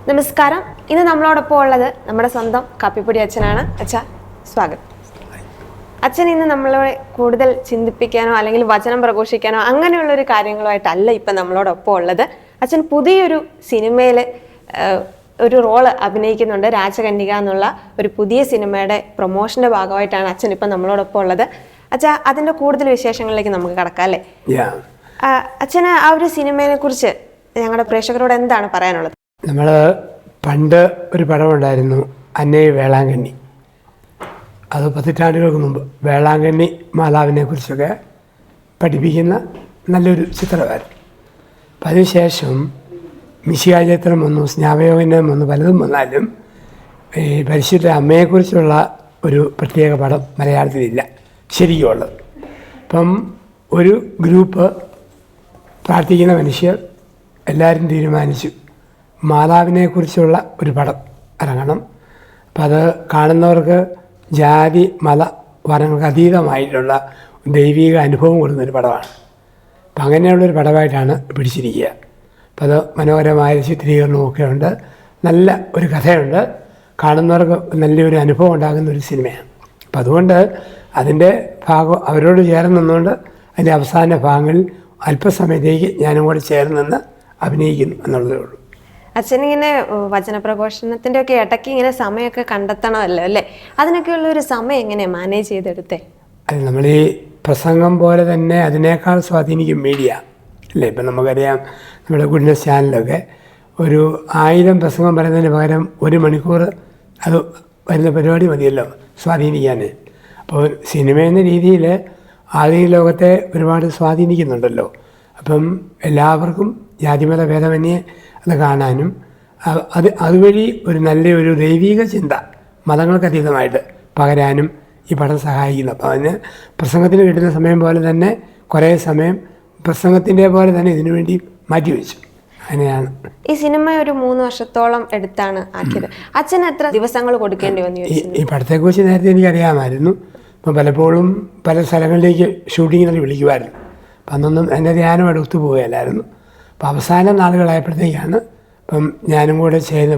നമസ്കാരം. ഇന്ന് നമ്മളോടൊപ്പം ഉള്ളത് നമ്മുടെ സ്വന്തം കാപ്പിപ്പൊടി അച്ഛനാണ്. അച്ഛാ, സ്വാഗതം. അച്ഛൻ ഇന്ന് നമ്മളെ കൂടുതൽ ചിന്തിപ്പിക്കാനോ അല്ലെങ്കിൽ വചനം പ്രഘോഷിക്കാനോ അങ്ങനെയുള്ളൊരു കാര്യങ്ങളുമായിട്ടല്ല ഇപ്പം നമ്മളോടൊപ്പം ഉള്ളത്. അച്ഛൻ പുതിയൊരു സിനിമയിൽ ഒരു റോള് അഭിനയിക്കുന്നുണ്ട്. രാജകന്യക എന്നുള്ള ഒരു പുതിയ സിനിമയുടെ പ്രൊമോഷൻ്റെ ഭാഗമായിട്ടാണ് അച്ഛൻ ഇപ്പം നമ്മളോടൊപ്പം ഉള്ളത്. അച്ഛാ, അതിൻ്റെ കൂടുതൽ വിശേഷങ്ങളിലേക്ക് നമുക്ക് കടക്കാം അല്ലേ? അച്ഛന് ആ ഒരു സിനിമയെ കുറിച്ച് ഞങ്ങളുടെ പ്രേക്ഷകരോട് എന്താണ് പറയാനുള്ളത്? നമ്മൾ പണ്ട് ഒരു പടമുണ്ടായിരുന്നു, അന്നേ വേളാങ്കണ്ണി. അത് 10 പതിറ്റാണ്ടുകൾക്ക് മുമ്പ് വേളാങ്കണ്ണി മാതാവിനെ കുറിച്ചൊക്കെ പഠിപ്പിക്കുന്ന നല്ലൊരു ചിത്രമായിരുന്നു. അപ്പം അതിനുശേഷം മിശിഹാചരിത്രം വന്നു, സ്നാപയോഗ്യം വന്നു, പലതും വന്നാലും ഈ പരിശുദ്ധ അമ്മയെക്കുറിച്ചുള്ള ഒരു പ്രത്യേക പടം മലയാളത്തിലില്ല ശരിക്കുള്ളത്. അപ്പം ഒരു ഗ്രൂപ്പ് പ്രാർത്ഥിക്കുന്ന മനുഷ്യർ എല്ലാവരും തീരുമാനിച്ചു മാതാവിനെക്കുറിച്ചുള്ള ഒരു പടം ഇറങ്ങണം. അപ്പം അത് കാണുന്നവർക്ക് ജാതി മത വർണ്ണങ്ങൾക്ക് അതീതമായിട്ടുള്ള ദൈവിക അനുഭവം കൊടുക്കുന്നൊരു പടമാണ്. അപ്പം അങ്ങനെയുള്ളൊരു പടമായിട്ടാണ് പിടിച്ചിരിക്കുക. അപ്പം അത് മനോഹരമായ ചിത്രീകരണമൊക്കെ ഉണ്ട്, നല്ല ഒരു കഥയുണ്ട്, കാണുന്നവർക്ക് നല്ലൊരു അനുഭവം ഉണ്ടാകുന്ന ഒരു സിനിമയാണ്. അപ്പം അതുകൊണ്ട് അതിൻ്റെ ഭാഗം അവരോട് ചേർന്ന് നിന്നുകൊണ്ട് അതിൻ്റെ അവസാന ഭാഗങ്ങളിൽ അല്പസമയത്തേക്ക് ഞാനും കൂടെ ചേർന്ന് നിന്ന് അഭിനയിക്കുന്നു എന്നുള്ളതേ ഉള്ളൂ. അച്ഛനിങ്ങനെ വചനപ്രഘോഷണത്തിൻ്റെ ഒക്കെ ഇടയ്ക്ക് ഇങ്ങനെ സമയമൊക്കെ കണ്ടെത്തണമല്ലോ അല്ലേ? അതിനൊക്കെയുള്ള ഒരു സമയം എങ്ങനെയാണ് മാനേജ് ചെയ്തെടുത്തേ? അത് നമ്മൾ ഈ പ്രസംഗം പോലെ തന്നെ അതിനേക്കാൾ സ്വാധീനിക്കും മീഡിയ അല്ലേ? ഇപ്പം നമുക്കറിയാം, നമ്മുടെ ഗുഡ്നസ് ചാനലൊക്കെ ഒരു 1000 പ്രസംഗം പറയുന്നതിന് പകരം 1 മണിക്കൂർ അത് വരുന്ന പരിപാടി മതിയല്ലോ സ്വാധീനിക്കാൻ. അപ്പോൾ സിനിമ എന്ന രീതിയിൽ ആധുനിക ലോകത്തെ ഒരുപാട് സ്വാധീനിക്കുന്നുണ്ടല്ലോ. അപ്പം എല്ലാവർക്കും ജാതിമത ഭേദമന്യേ അത് കാണാനും അതുവഴി ഒരു നല്ലൊരു ദൈവിക ചിന്ത മതങ്ങൾക്കതീതമായിട്ട് പകരാനും ഈ പടം സഹായിക്കുന്നു. അപ്പോൾ അതിന് പ്രസംഗത്തിന് കിട്ടുന്ന സമയം പോലെ തന്നെ കുറേ സമയം പ്രസംഗത്തിൻ്റെ പോലെ തന്നെ ഇതിനു വേണ്ടി മാറ്റിവെച്ചു. അങ്ങനെയാണ് ഈ സിനിമ ഒരു 3 വർഷത്തോളം എടുത്താണ് ആക്കിയത്. അച്ഛൻ എത്ര ദിവസങ്ങൾ കൊടുക്കേണ്ടി വന്നു? ഈ പടത്തെക്കുറിച്ച് നേരത്തെ എനിക്കറിയാമായിരുന്നു. ഇപ്പം പലപ്പോഴും പല സ്ഥലങ്ങളിലേക്ക് ഷൂട്ടിങ്ങിനൊക്കെ വിളിക്കുമായിരുന്നു. അപ്പം അന്നൊന്നും എൻ്റെ ധ്യാനമായിട്ട് ഒത്തുപോവുകയല്ലായിരുന്നു. അപ്പം അവസാന നാളുകളായപ്പോഴത്തേക്കാണ് ഇപ്പം ഞാനും കൂടെ ചെയ്യുന്ന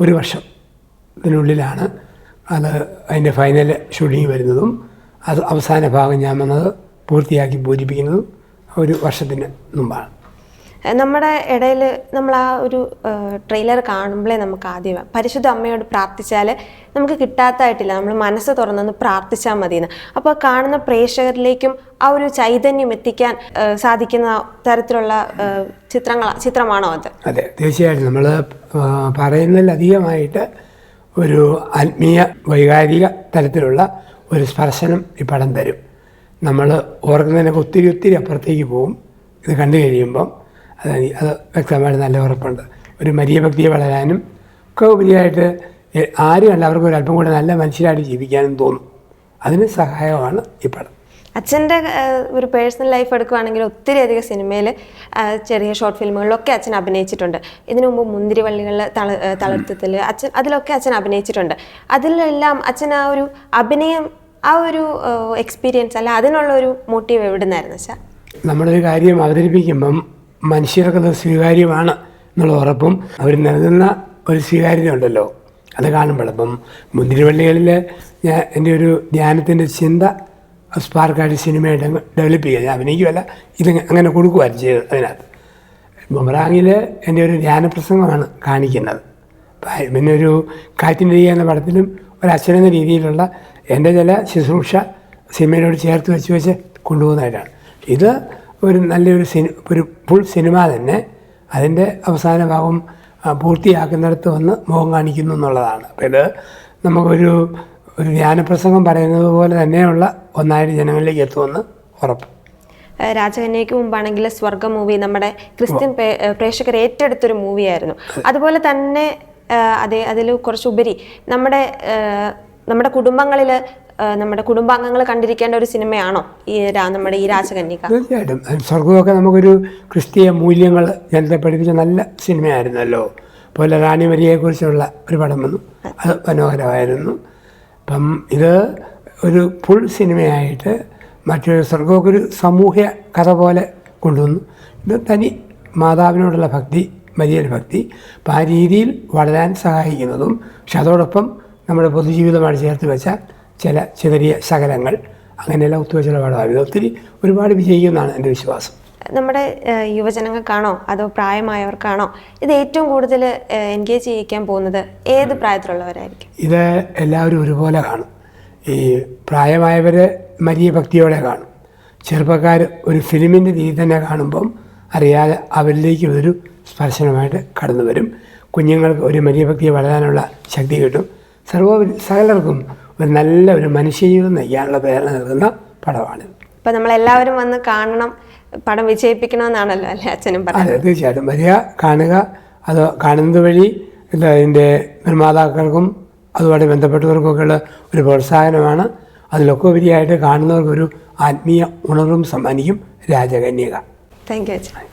ഒരു വർഷത്തിനുള്ളിലാണ് അത് അതിൻ്റെ ഫൈനൽ ഷൂട്ടിങ് വരുന്നതും അത് അവസാന ഭാഗം ഞാൻ വന്നത് പൂർത്തിയാക്കി പൂരിപ്പിക്കുന്നതും 1 വർഷത്തിന് മുമ്പാണ്. നമ്മുടെ ഇടയിൽ നമ്മൾ ആ ഒരു ട്രെയിലർ കാണുമ്പോഴേ നമുക്ക് ആദ്യം പരിശുദ്ധ അമ്മയോട് പ്രാർത്ഥിച്ചാൽ നമുക്ക് കിട്ടാത്തതായിട്ടില്ല, നമ്മൾ മനസ്സ് തുറന്നൊന്ന് പ്രാർത്ഥിച്ചാൽ മതിയെന്ന്. അപ്പോൾ കാണുന്ന പ്രേക്ഷകരിലേക്കും ആ ഒരു ചൈതന്യം എത്തിക്കാൻ സാധിക്കുന്ന തരത്തിലുള്ള ചിത്രമാണോ അത്? അതെ, തീർച്ചയായിട്ടും. നമ്മൾ പറയുന്നതിലധികമായിട്ട് ഒരു ആത്മീയ വൈകാരിക തരത്തിലുള്ള ഒരു സ്പർശനം ഈ പടം തരും. നമ്മൾ ഓർക്കുന്നതിനൊക്കെ ഒത്തിരി അപ്പുറത്തേക്ക് പോകും. ഇത് കണ്ടു കഴിയുമ്പം അത് വ്യക്തമായിട്ട് നല്ല ഉറപ്പുണ്ട്. ഒരു മരിയ ഭക്തിയെ വളരാനും ഒക്കെ ഉപരിയായിട്ട് ആരും അല്ല, അവർക്ക് ഒരല്പം കൂടെ നല്ല മനുഷ്യരായിട്ട് ജീവിക്കാനും തോന്നും. അതിന് സഹായമാണ് ഈ പടം. അച്ഛൻ്റെ ഒരു പേഴ്സണൽ ലൈഫ് എടുക്കുകയാണെങ്കിൽ ഒത്തിരി അധികം സിനിമയിൽ ചെറിയ ഷോർട്ട് ഫിലിമുകളിലൊക്കെ അച്ഛൻ അഭിനയിച്ചിട്ടുണ്ട്. ഇതിനു മുമ്പ് മുന്തിരിവള്ളികളിൽ തളർത്തത്തിൽ അതിലൊക്കെ അച്ഛൻ അഭിനയിച്ചിട്ടുണ്ട്. അതിലെല്ലാം അച്ഛൻ ആ ഒരു അഭിനയം, ആ ഒരു എക്സ്പീരിയൻസ് അല്ല, അതിനുള്ളൊരു മോട്ടീവ് എവിടെ നിന്നായിരുന്നു അച്ഛാ? നമ്മളൊരു കാര്യം അവതരിപ്പിക്കുമ്പം മനുഷ്യർക്കത് സ്വീകാര്യമാണ് എന്നുള്ള ഉറപ്പും അവർ നൽകുന്ന ഒരു സ്വീകാര്യത ഉണ്ടല്ലോ, അത് കാണുമ്പോൾ. അപ്പം മുന്തിരിവള്ളികളിൽ എൻ്റെ ഒരു ധ്യാനത്തിൻ്റെ ചിന്ത സ്പാർക്കായിട്ട് സിനിമയായിട്ട് ഡെവലപ്പ് ചെയ്യുക. ഞാൻ അഭിനയിക്കുമല്ല, ഇത് അങ്ങനെ കൊടുക്കുമായിരുന്നു ചെയ്തത്. അതിനകത്ത് ബുമറാങ്ങിൽ എൻ്റെ ഒരു ധ്യാനപ്രസംഗമാണ് കാണിക്കുന്നത്. പിന്നെ ഒരു കാറ്റിൻ്റെ രീതി എന്ന പടത്തിലും ഒരച്ഛനെന്ന രീതിയിലുള്ള എൻ്റെ ചില ശുശ്രൂഷ സിനിമയോട് ചേർത്ത് വെച്ച് കൊണ്ടുപോകുന്നതായിട്ടാണ്. ഇത് ഒരു നല്ലൊരു ഒരു ഫുൾ സിനിമ തന്നെ അതിൻ്റെ അവസാന ഭാഗം പൂർത്തിയാക്കുന്നിടത്ത് വന്ന് മുഖം കാണിക്കുന്നു എന്നുള്ളതാണ്. അപ്പോൾ ഇത് നമുക്കൊരു ധ്യാനപ്രസംഗം പറയുന്നത് പോലെ തന്നെയുള്ള ഒന്നായിട്ട് ജനങ്ങളിലേക്ക് എത്തുമെന്ന് ഉറപ്പ്. രാജകന്യയ്ക്ക് മുമ്പാണെങ്കിൽ സ്വർഗ മൂവി നമ്മുടെ ക്രിസ്ത്യൻ പ്രേക്ഷകർ ഏറ്റെടുത്തൊരു മൂവിയായിരുന്നു. അതുപോലെ തന്നെ അതിൽ കുറച്ചുപരി നമ്മുടെ കുടുംബങ്ങളിൽ നമ്മുടെ കുടുംബാംഗങ്ങൾ കണ്ടിരിക്കേണ്ട ഒരു സിനിമയാണോ നമ്മുടെ ഈ രാജകന്യക? തീർച്ചയായിട്ടും. സ്വർഗമൊക്കെ നമുക്കൊരു ക്രിസ്തീയ മൂല്യങ്ങൾ ജനത്തെ പഠിപ്പിച്ച നല്ല സിനിമയായിരുന്നല്ലോ. പോലെ റാണി മരിയയെക്കുറിച്ചുള്ള ഒരു പടം വന്നു, അത് മനോഹരമായിരുന്നു. അപ്പം ഇത് ഒരു ഫുൾ സിനിമയായിട്ട് മറ്റൊരു സ്വർഗമൊക്കെ ഒരു സാമൂഹ്യ കഥ പോലെ കൊണ്ടുവന്നു. ഇത് തനി മാതാവിനോടുള്ള ഭക്തി വലിയൊരു ഭക്തി. അപ്പോൾ ആ രീതിയിൽ വളരാൻ സഹായിക്കുന്നതും, പക്ഷെ അതോടൊപ്പം നമ്മുടെ പൊതുജീവിതമായിട്ട് ചേർത്ത് വെച്ച ചില ചെറിയ ശകലങ്ങൾ അങ്ങനെയെല്ലാം ഒത്തുവെച്ചുള്ള പടമാണ്. ഇത് ഒത്തിരി ഒരുപാട് വിജയിക്കുമെന്നാണ് എൻ്റെ വിശ്വാസം. നമ്മുടെ യുവജനങ്ങൾക്കാണോ അതോ പ്രായമായവർക്കാണോ ഇത് ഏറ്റവും കൂടുതൽ എൻഗേജ് ചെയ്യിക്കാൻ പോകുന്നത്? ഏത് പ്രായത്തിലുള്ളവരായിരിക്കും? ഇത് എല്ലാവരും ഒരുപോലെ കാണും. ഈ പ്രായമായവർ വലിയ ഭക്തിയോടെ കാണും. ചെറുപ്പക്കാർ ഒരു ഫിലിമിൻ്റെ രീതി തന്നെ കാണുമ്പം അറിയാതെ അവരിലേക്ക് ഒരു സ്പർശനമായിട്ട് കടന്നു വരും. കുഞ്ഞുങ്ങൾക്ക് ഒരു വലിയ ഭക്തിയെ വളരാനുള്ള ശക്തി കിട്ടും. സകലർക്കും ഒരു നല്ല ഒരു മനുഷ്യജീവിതം നയിക്കാനുള്ള പ്രേരണ നൽകുന്ന പടമാണ്. ഇപ്പം നമ്മളെല്ലാവരും വന്ന് കാണണം, പടം വിജയിപ്പിക്കണമെന്നാണല്ലോ അല്ലേ അച്ഛനും പറയുന്നത്? അതെ, തീർച്ചയായിട്ടും വരിക, കാണുക. അത് കാണുന്നത് വഴി അതിൻ്റെ നിർമ്മാതാക്കൾക്കും അതുമായിട്ട് ബന്ധപ്പെട്ടവർക്കൊക്കെയുള്ള ഒരു പ്രോത്സാഹനമാണ്. അതിലൊക്കെ ഉപരിയായിട്ട് കാണുന്നവർക്കൊരു ആത്മീയ ഉണർവും സമ്മാനിക്കും രാജകന്യക. താങ്ക് യു അച്ഛൻ.